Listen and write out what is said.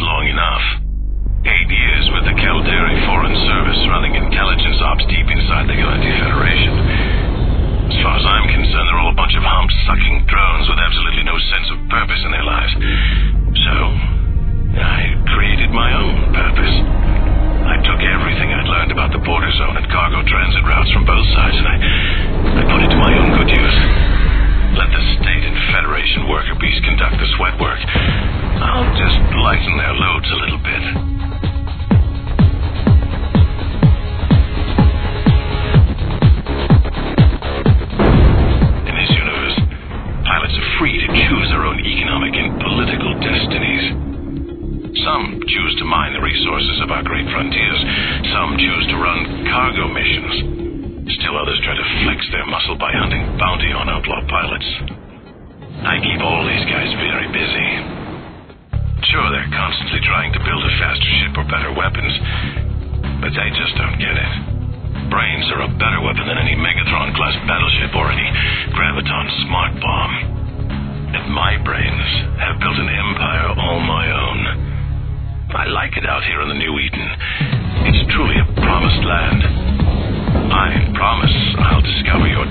long enough. 8 years with the Caldari Foreign Service running intelligence ops deep inside the Galactic Federation. As far as I'm concerned, they're all a bunch of hump-sucking drones with absolutely no sense of purpose in their lives. So, I created my own purpose. I took everything I'd learned about the border zone and cargo transit routes from both sides, and I put it to my own good use. Let the state and Federation worker bees conduct the sweat work. I'll just lighten their loads a little bit. In this universe, pilots are free to choose their own economic and political destinies. Some choose to mine the resources of our great frontiers. Some choose to run cargo missions. Still others try to flex their muscle by hunting bounty on outlaw pilots. I keep all these guys very busy. Sure, they're constantly trying to build a faster ship or better weapons, but they just don't get it. Brains are a better weapon than any Megatron-class battleship or any Graviton smart bomb. And my brains have built an empire all my own. I like it out here in the New Eden. It's truly a promised land. I promise I'll discover your